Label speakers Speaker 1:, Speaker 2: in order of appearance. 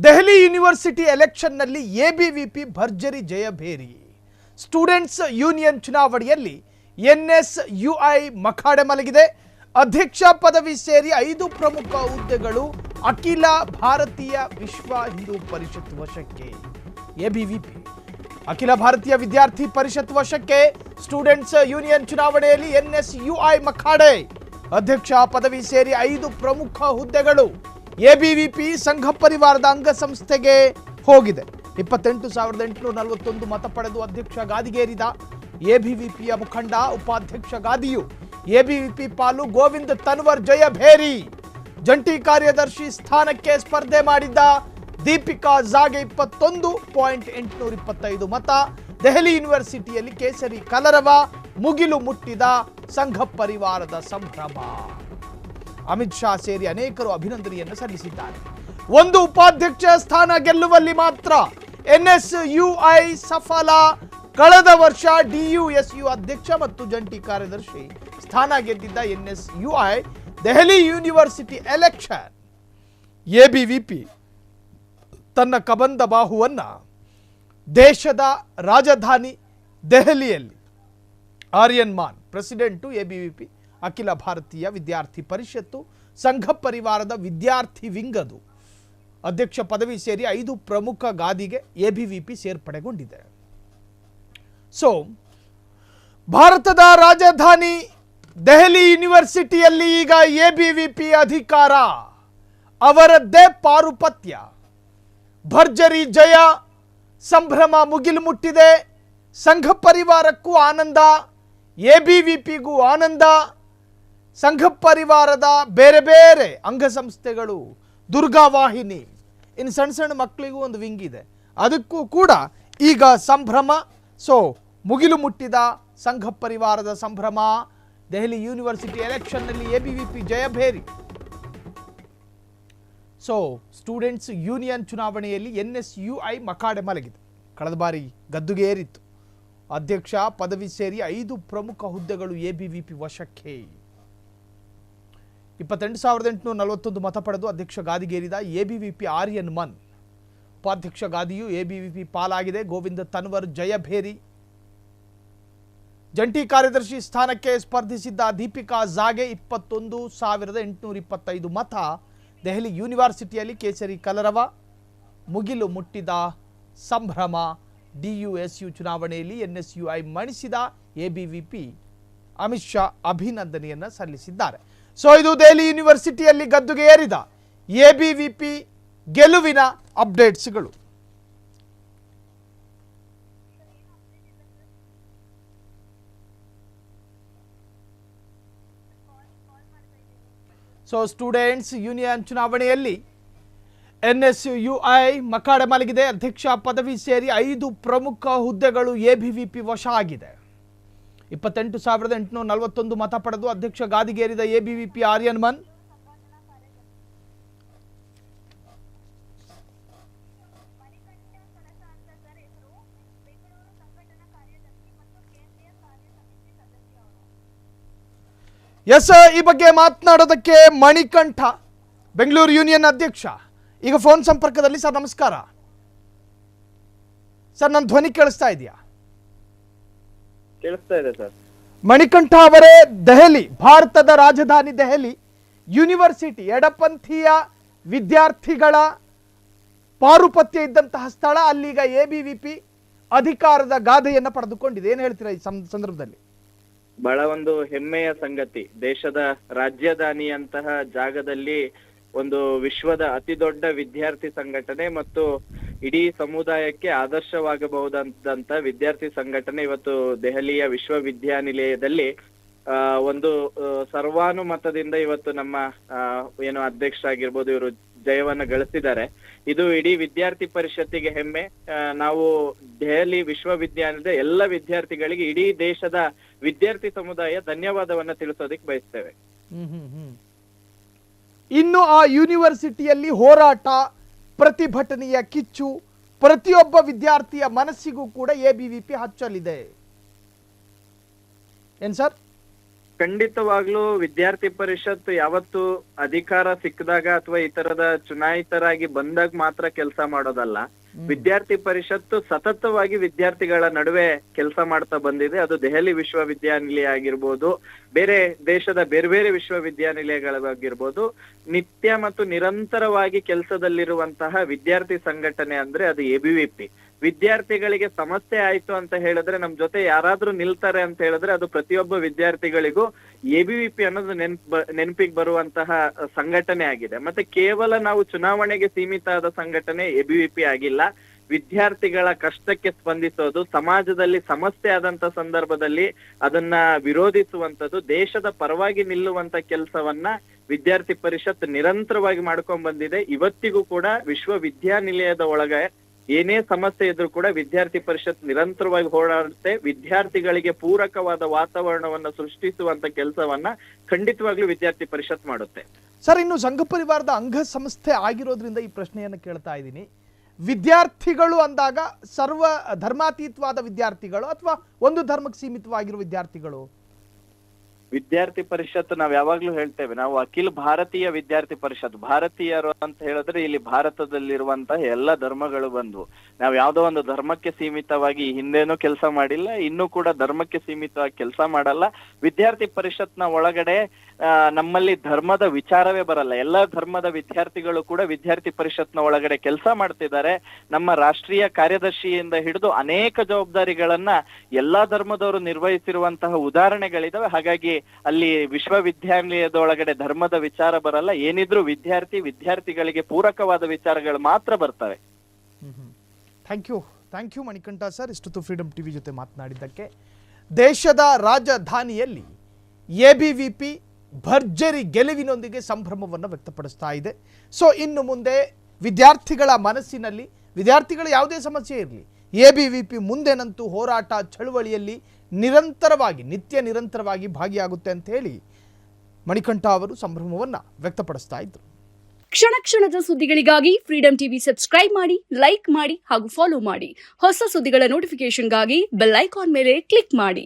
Speaker 1: Delhi university ಎಲೆಕ್ಷನ್ನಲ್ಲಿ ABVP ಭರ್ಜರಿ ಜಯಭೇರಿ. Students union ಚುನಾವಣೆಯಲ್ಲಿ ಎನ್ಎಸ್ಯುಐ ಮಖಾಡೆ ಮಲಗಿದೆ. ಅಧ್ಯಕ್ಷ ಪದವಿ ಸೇರಿ 5 ಪ್ರಮುಖ ಹುದ್ದೆಗಳು ಅಖಿಲ ಭಾರತೀಯ ವಿಶ್ವ ಹಿಂದೂ ಪರಿಷತ್ ವಶಕ್ಕೆ. ಎಬಿವಿಪಿ ಅಖಿಲ ಭಾರತೀಯ ವಿದ್ಯಾರ್ಥಿ ಪರಿಷತ್ ವಶಕ್ಕೆ. ಸ್ಟೂಡೆಂಟ್ಸ್ ಯೂನಿಯನ್ ಚುನಾವಣೆಯಲ್ಲಿ ಎನ್ಎಸ್ಯುಐ ಮಖಾಡೆ. ಅಧ್ಯಕ್ಷ ಪದವಿ ಸೇರಿ 5 ಪ್ರಮುಖ ಹುದ್ದೆಗಳು ಎಬಿವಿಪಿ ಸಂಘ ಪರಿವಾರದ ಅಂಗಸಂಸ್ಥೆಗೆ ಹೋಗಿದೆ. 28,841 ಮತ ಪಡೆದು ಅಧ್ಯಕ್ಷ ಗಾದಿಗೇರಿದ ಎಬಿವಿಪಿಯ ಮುಖಂಡ ಉಪಾಧ್ಯಕ್ಷ ಗಾದಿಯು ಎಬಿವಿಪಿ ಪಾಲು ಗೋವಿಂದ್ ತನ್ವರ್ ಜಯಭೇರಿ. ಜಂಟಿ ಕಾರ್ಯದರ್ಶಿ ಸ್ಥಾನಕ್ಕೆ ಸ್ಪರ್ಧೆ ಮಾಡಿದ್ದ ದೀಪಿಕಾ ಜಾಗೆ 21.825 ಮತ. ದೆಹಲಿ ಯೂನಿವರ್ಸಿಟಿಯಲ್ಲಿ ಕೇಸರಿ ಕಲರವ. ಮುಗಿಲು ಮುಟ್ಟಿದ ಸಂಘ ಪರಿವಾರದ ಸಂಭ್ರಮ. ಅಮಿತ್ ಶಾ ಸೇರಿ ಅನೇಕರು ಅಭಿನಂದನೆಯನ್ನು ಸಲ್ಲಿಸಿದ್ದಾರೆ. ಒಂದು ಉಪಾಧ್ಯಕ್ಷ ಸ್ಥಾನ ಗೆಲ್ಲುವಲ್ಲಿ ಮಾತ್ರ ಎನ್ಎಸ್ಯುಐ ಸಫಲ. ಕಳೆದ ವರ್ಷ ಡಿಯುಎಸ್ಯು ಅಧ್ಯಕ್ಷ ಮತ್ತು ಜಂಟಿ ಕಾರ್ಯದರ್ಶಿ ಸ್ಥಾನ ಗೆದ್ದಿದ್ದ NSUI Delhi university election ABVP ತನ್ನ ಕಬಂದ ಬಾಹುವನ್ನು ದೇಶದ ರಾಜಧಾನಿ ದೆಹಲಿಯಲ್ಲಿ ಆರ್ಯನ್ ಮಾನ್ ಪ್ರೆಸಿಡೆಂಟು ಎಬಿವಿಪಿ ಅಖಿಲ ಭಾರತೀಯ ವಿದ್ಯಾರ್ಥಿ ಪರಿಷತ್ತು ಸಂಘ ಪರಿವಾರದ ವಿದ್ಯಾರ್ಥಿ ವಿಂಗದು ಅಧ್ಯಕ್ಷ ಪದವಿ ಸೇರಿ 5 ಪ್ರಮುಖ ಗಾದಿಗೆ ಎಬಿವಿಪಿ ಸೇರ್ಪಡೆಗೊಂಡಿದೆ. ಸೊ ಭಾರತದ ರಾಜಧಾನಿ ದೆಹಲಿ ಯೂನಿವರ್ಸಿಟಿಯಲ್ಲಿ ಈಗ ಎಬಿವಿಪಿ ಅಧಿಕಾರ, ಅವರದ್ದೇ ಪಾರುಪತ್ಯ. ಭರ್ಜರಿ ಜಯ, ಸಂಭ್ರಮ ಮುಗಿಲು ಮುಟ್ಟಿದೆ. ಸಂಘ ಪರಿವಾರಕ್ಕೂ ಆನಂದ, ಎಬಿವಿಪಿಗೂ ಆನಂದ. ಸಂಘ ಪರಿವಾರದ ಬೇರೆ ಬೇರೆ ಅಂಗಸಂಸ್ಥೆಗಳು, ದುರ್ಗಾವಾಹಿನಿ, ಇನ್ನು ಸಣ್ಣ ಸಣ್ಣ ಮಕ್ಕಳಿಗೂ ಒಂದು ವಿಂಗ್ ಇದೆ, ಅದಕ್ಕೂ ಕೂಡ ಈಗ ಸಂಭ್ರಮ. ಸೊ ಮುಗಿಲು ಮುಟ್ಟಿದ ಸಂಘ ಪರಿವಾರದ ಸಂಭ್ರಮ. ದೆಹಲಿ ಯೂನಿವರ್ಸಿಟಿ ಎಲೆಕ್ಷನ್ನಲ್ಲಿ ಎಬಿವಿಪಿ ಜಯಭೇರಿ. ಸೊ ಸ್ಟೂಡೆಂಟ್ಸ್ ಯೂನಿಯನ್ ಚುನಾವಣೆಯಲ್ಲಿ ಎನ್ಎಸ್ಯುಐ ಮಖಾಡೆ ಮಲಗಿದೆ. ಕಳೆದ ಬಾರಿ ಗದ್ದುಗೆ ಏರಿತ್ತು. ಅಧ್ಯಕ್ಷ ಪದವಿ ಸೇರಿ 5 ಪ್ರಮುಖ ಹುದ್ದೆಗಳು ಎಬಿವಿಪಿ ವಶಕ್ಕೆ. 28,841 ಮತ ಪಡೆದು ಅಧ್ಯಕ್ಷ ಗಾದಿಗೇರಿದ ಎಬಿವಿಪಿ ಆರ್ಯನ್ ಮನ್ ಉಪಾಧ್ಯಕ್ಷ ಗಾದಿಯು ಎಬಿವಿಪಿ ಪಾಲಾಗಿದೆ. ಗೋವಿಂದ್ ತನ್ವರ್ ಜಯಭೇರಿ. ಜಂಟಿ ಕಾರ್ಯದರ್ಶಿ ಸ್ಥಾನಕ್ಕೆ ಸ್ಪರ್ಧಿಸಿದ್ದ ದೀಪಿಕಾ ಜಾಗೆ 21,825 ಮತ. ದೆಹಲಿ ಯೂನಿವರ್ಸಿಟಿಯಲ್ಲಿ ಕೇಸರಿ ಕಲರವ. ಮುಗಿಲು ಮುಟ್ಟಿದ ಸಂಭ್ರಮ. ಡಿಯುಎಸ್ಯು ಚುನಾವಣೆಯಲ್ಲಿ ಎನ್ಎಸ್ಯುಐ ಮಣಿಸಿದ ಎಬಿವಿಪಿ ಅಮಿತ್ ಶಾ ಅಭಿನಂದನೆಯನ್ನು ಸಲ್ಲಿಸಿದ್ದಾರೆ. ಸೊ ಇದು ದೆಹಲಿ ಯೂನಿವರ್ಸಿಟಿಯಲ್ಲಿ ಗದ್ದುಗೆ ಏರಿದ ಎಬಿವಿಪಿ ಗೆಲುವಿನ ಅಪ್ಡೇಟ್ಸ್ಗಳು. ಸೊ ಸ್ಟೂಡೆಂಟ್ಸ್ ಯೂನಿಯನ್ ಚುನಾವಣೆಯಲ್ಲಿ ಎನ್ಎಸ್ಯುಐ ಮಖಾಡೆ ಮಲಗಿದೆ. ಅಧ್ಯಕ್ಷ ಪದವಿ ಸೇರಿ 5 ಪ್ರಮುಖ ಹುದ್ದೆಗಳು ಎಬಿವಿಪಿ ವಶ ಆಗಿದೆ. 28,841 ಮತ ಪಡೆದು ಅಧ್ಯಕ್ಷ ಗಾದಿಗೇರಿದ ಎಬಿವಿಪಿ ಆರ್ಯನ್ ಮನ್ ಈ ಬಗ್ಗೆ ಮಾತನಾಡೋದಕ್ಕೆ ಮಣಿಕಂಠ ಬೆಂಗಳೂರು ಯೂನಿಯನ್ ಅಧ್ಯಕ್ಷ ಈಗ ಫೋನ್ ಸಂಪರ್ಕದಲ್ಲಿ. ಸರ್ ನಮಸ್ಕಾರ ಸರ್, ನನ್ನ ಧ್ವನಿ ಕೇಳಿಸ್ತಾ ಇದೆಯಾ?
Speaker 2: ಕೇಳಿಸ್ತಾ ಇದೆ ಸರ್.
Speaker 1: ಮಣಿಕಂಠ ಅವರೇ, ದೆಹಲಿ ಭಾರತದ ರಾಜಧಾನಿ ದೆಹಲಿ ಯೂನಿವರ್ಸಿಟಿ ಎಡಪಂಥೀಯ ವಿದ್ಯಾರ್ಥಿಗಳ ಪಾರುಪತ್ಯ ಇದ್ದಂತಹ ಸ್ಥಳ. ಅಲ್ಲೀಗ ಎಬಿವಿಪಿ ಅಧಿಕಾರದ ಗಾದೆಯನ್ನು ಪಡೆದುಕೊಂಡಿದೆ. ಏನು ಹೇಳ್ತೀರಾ ಈ ಸಂದರ್ಭದಲ್ಲಿ?
Speaker 2: ಬಹಳ ಒಂದು ಹೆಮ್ಮೆಯ ಸಂಗತಿ. ದೇಶದ ರಾಜಧಾನಿಯಂತಹ ಜಾಗದಲ್ಲಿ ಒಂದು ವಿಶ್ವದ ಅತಿ ದೊಡ್ಡ ವಿದ್ಯಾರ್ಥಿ ಸಂಘಟನೆ ಮತ್ತು ಇಡೀ ಸಮುದಾಯಕ್ಕೆ ಆದರ್ಶವಾಗಬಹುದಂತ ವಿದ್ಯಾರ್ಥಿ ಸಂಘಟನೆ ಇವತ್ತು ದೆಹಲಿಯ ವಿಶ್ವವಿದ್ಯಾನಿಲಯದಲ್ಲಿ ಒಂದು ಸರ್ವಾನುಮತದಿಂದ ಇವತ್ತು ನಮ್ಮ ಏನು ಅಧ್ಯಕ್ಷರಾಗಿರ್ಬೋದು ಇವರು ಜಯವನ್ನ ಗಳಿಸಿದ್ದಾರೆ. ಇದು ಇಡೀ ವಿದ್ಯಾರ್ಥಿ ಪರಿಷತ್ತಿಗೆ ಹೆಮ್ಮೆ. ನಾವು ದೆಹಲಿ ವಿಶ್ವವಿದ್ಯಾನಿಲಯದ ಎಲ್ಲ ವಿದ್ಯಾರ್ಥಿಗಳಿಗೆ, ಇಡೀ ದೇಶದ ವಿದ್ಯಾರ್ಥಿ ಸಮುದಾಯ ಧನ್ಯವಾದವನ್ನ ತಿಳಿಸೋದಕ್ಕೆ ಬಯಸ್ತೇವೆ.
Speaker 1: ಇನ್ನು ಆ ಯೂನಿವರ್ಸಿಟಿಯಲ್ಲಿ ಹೋರಾಟ, ಪ್ರತಿಭಟನೆಯ ಕಿಚ್ಚು ಪ್ರತಿಯೊಬ್ಬ ವಿದ್ಯಾರ್ಥಿಯ ಮನಸ್ಸಿಗೂ ಕೂಡ ಎಬಿವಿಪಿ ಹಚ್ಚಲಿದೆ. ಏನ್ ಸರ್?
Speaker 2: ಖಂಡಿತವಾಗ್ಲೂ ವಿದ್ಯಾರ್ಥಿ ಪರಿಷತ್ ಯಾವತ್ತು ಅಧಿಕಾರ ಸಿಕ್ಕಿದಾಗ ಅಥವಾ ಈ ತರದ ಚುನಾಯಿತರಾಗಿ ಬಂದಾಗ ಮಾತ್ರ ಕೆಲಸ ಮಾಡೋದಲ್ಲ. ವಿದ್ಯಾರ್ಥಿ ಪರಿಷತ್ತು ಸತತವಾಗಿ ವಿದ್ಯಾರ್ಥಿಗಳ ನಡುವೆ ಕೆಲಸ ಮಾಡ್ತಾ ಬಂದಿದೆ. ಅದು ದೆಹಲಿ ವಿಶ್ವವಿದ್ಯಾನಿಲಯ ಆಗಿರ್ಬೋದು, ಬೇರೆ ದೇಶದ ಬೇರೆ ಬೇರೆ ವಿಶ್ವವಿದ್ಯಾನಿಲಯಗಳಾಗಿರ್ಬೋದು, ನಿತ್ಯ ಮತ್ತು ನಿರಂತರವಾಗಿ ಕೆಲಸದಲ್ಲಿರುವಂತಹ ವಿದ್ಯಾರ್ಥಿ ಸಂಘಟನೆ ಅಂದ್ರೆ ಅದು ಎಬಿವಿಪಿ. ವಿದ್ಯಾರ್ಥಿಗಳಿಗೆ ಸಮಸ್ಯೆ ಆಯ್ತು ಅಂತ ಹೇಳಿದ್ರೆ ನಮ್ ಜೊತೆ ಯಾರಾದ್ರೂ ನಿಲ್ತಾರೆ ಅಂತ ಹೇಳಿದ್ರೆ ಅದು ಪ್ರತಿಯೊಬ್ಬ ವಿದ್ಯಾರ್ಥಿಗಳಿಗೂ ಎಬಿವಿಪಿ ಅನ್ನೋದು ನೆನಪಿಗೆ ಬರುವಂತಹ ಸಂಘಟನೆ ಆಗಿದೆ. ಮತ್ತೆ ಕೇವಲ ನಾವು ಚುನಾವಣೆಗೆ ಸೀಮಿತ ಆದ ಸಂಘಟನೆ ಎಬಿವಿಪಿ ಆಗಿಲ್ಲ. ವಿದ್ಯಾರ್ಥಿಗಳ ಕಷ್ಟಕ್ಕೆ ಸ್ಪಂದಿಸೋದು, ಸಮಾಜದಲ್ಲಿ ಸಮಸ್ಯೆ ಆದಂತ ಸಂದರ್ಭದಲ್ಲಿ ಅದನ್ನ ವಿರೋಧಿಸುವಂತದ್ದು, ದೇಶದ ಪರವಾಗಿ ನಿಲ್ಲುವಂತ ಕೆಲಸವನ್ನ ವಿದ್ಯಾರ್ಥಿ ಪರಿಷತ್ ನಿರಂತರವಾಗಿ ಮಾಡ್ಕೊಂಡ್ ಬಂದಿದೆ. ಇವತ್ತಿಗೂ ಕೂಡ ವಿಶ್ವವಿದ್ಯಾನಿಲಯದ ಒಳಗೆ ಏನೇ ಸಮಸ್ಯೆ ಇದ್ರೂ ಕೂಡ ವಿದ್ಯಾರ್ಥಿ ಪರಿಷತ್ ನಿರಂತರವಾಗಿ ಹೋರಾಡುತ್ತೆ. ವಿದ್ಯಾರ್ಥಿಗಳಿಗೆ ಪೂರಕವಾದ ವಾತಾವರಣವನ್ನ ಸೃಷ್ಟಿಸುವಂತ ಕೆಲಸವನ್ನ ಖಂಡಿತವಾಗ್ಲೂ ವಿದ್ಯಾರ್ಥಿ ಪರಿಷತ್ ಮಾಡುತ್ತೆ.
Speaker 1: ಸರ್, ಇನ್ನು ಸಂಘ ಪರಿವಾರದ ಅಂಗ ಸಂಸ್ಥೆ ಆಗಿರೋದ್ರಿಂದ ಈ ಪ್ರಶ್ನೆಯನ್ನು ಕೇಳ್ತಾ ಇದ್ದೀನಿ. ವಿದ್ಯಾರ್ಥಿಗಳು ಅಂದಾಗ ಸರ್ವ ಧರ್ಮಾತೀತವಾದ ವಿದ್ಯಾರ್ಥಿಗಳು ಅಥವಾ ಒಂದು ಧರ್ಮಕ್ಕೆ ಸೀಮಿತವಾಗಿರುವ ವಿದ್ಯಾರ್ಥಿಗಳು?
Speaker 2: ವಿದ್ಯಾರ್ಥಿ ಪರಿಷತ್ ನಾವ್ ಯಾವಾಗ್ಲೂ ಹೇಳ್ತೇವೆ, ನಾವು ಅಖಿಲ ಭಾರತೀಯ ವಿದ್ಯಾರ್ಥಿ ಪರಿಷತ್. ಭಾರತೀಯರು ಅಂತ ಹೇಳಿದ್ರೆ ಇಲ್ಲಿ ಭಾರತದಲ್ಲಿರುವಂತಹ ಎಲ್ಲ ಧರ್ಮಗಳು ಬಂದ್ವು. ನಾವ್ ಯಾವ್ದೋ ಒಂದು ಧರ್ಮಕ್ಕೆ ಸೀಮಿತವಾಗಿ ಹಿಂದೆನೂ ಕೆಲಸ ಮಾಡಿಲ್ಲ, ಇನ್ನೂ ಕೂಡ ಧರ್ಮಕ್ಕೆ ಸೀಮಿತವಾಗಿ ಕೆಲಸ ಮಾಡಲ್ಲ. ವಿದ್ಯಾರ್ಥಿ ಪರಿಷತ್ನ ಒಳಗಡೆ ನಮ್ಮಲ್ಲಿ ಧರ್ಮದ ವಿಚಾರವೇ ಬರಲ್ಲ. ಎಲ್ಲಾ ಧರ್ಮದ ವಿದ್ಯಾರ್ಥಿಗಳು ಕೂಡ ವಿದ್ಯಾರ್ಥಿ ಪರಿಷತ್ನ ಒಳಗಡೆ ಕೆಲಸ ಮಾಡ್ತಿದ್ದಾರೆ. ನಮ್ಮ ರಾಷ್ಟ್ರೀಯ ಕಾರ್ಯದರ್ಶಿಯಿಂದ ಹಿಡಿದು ಅನೇಕ ಜವಾಬ್ದಾರಿಗಳನ್ನ ಎಲ್ಲಾ ಧರ್ಮದವರು ನಿರ್ವಹಿಸಿರುವಂತಹ ಉದಾಹರಣೆಗಳಿದಾವೆ. ಹಾಗಾಗಿ ಅಲ್ಲಿ ವಿಶ್ವವಿದ್ಯಾನಿಲಯದ ಒಳಗಡೆ ಧರ್ಮದ ವಿಚಾರ ಬರಲ್ಲ. ಏನಿದ್ರು ವಿದ್ಯಾರ್ಥಿಗಳಿಗೆ ಪೂರಕವಾದ ವಿಚಾರಗಳು ಮಾತ್ರ ಬರ್ತವೆ.
Speaker 1: ಥ್ಯಾಂಕ್ ಯು ಮಣಿಕಂಠ ಸರ್, ಇಷ್ಟೊತ್ತು ಫ್ರೀಡಮ್ ಟಿವಿ ಜೊತೆ ಮಾತನಾಡಿದ್ದಕ್ಕೆ. ದೇಶದ ರಾಜಧಾನಿಯಲ್ಲಿ ಎಬಿವಿಪಿ ಭರ್ಜರಿ ಗೆಲುವಿನೊಂದಿಗೆ ಸಂಭ್ರಮವನ್ನು ವ್ಯಕ್ತಪಡಿಸ್ತಾ ಇದೆ. ಸೊ ಇನ್ನು ಮುಂದೆ ವಿದ್ಯಾರ್ಥಿಗಳ ಮನಸ್ಸಿನಲ್ಲಿ ವಿದ್ಯಾರ್ಥಿಗಳ ಯಾವುದೇ ಸಮಸ್ಯೆ ಇರಲಿ, ಎಬಿವಿಪಿ ಮುಂದೆನಂತೂ ಹೋರಾಟ ಚಳುವಳಿಯಲ್ಲಿ ನಿತ್ಯ ನಿರಂತರವಾಗಿ ಭಾಗಿಯಾಗುತ್ತೆ ಅಂತ ಹೇಳಿ ಮಣಿಕಂಠ ಅವರು ಸಂಭ್ರಮವನ್ನು ವ್ಯಕ್ತಪಡಿಸ್ತಾ ಇದ್ರು.
Speaker 3: ಕ್ಷಣ ಕ್ಷಣದ ಸುದ್ದಿಗಳಿಗಾಗಿ ಫ್ರೀಡಮ್ ಟಿವಿ ಸಬ್ಸ್ಕ್ರೈಬ್ ಮಾಡಿ, ಲೈಕ್ ಮಾಡಿ ಹಾಗೂ ಫಾಲೋ ಮಾಡಿ. ಹೊಸ ಸುದ್ದಿಗಳ ನೋಟಿಫಿಕೇಶನ್ಗಾಗಿ ಬೆಲ್ ಐಕಾನ್ ಮೇಲೆ ಕ್ಲಿಕ್ ಮಾಡಿ.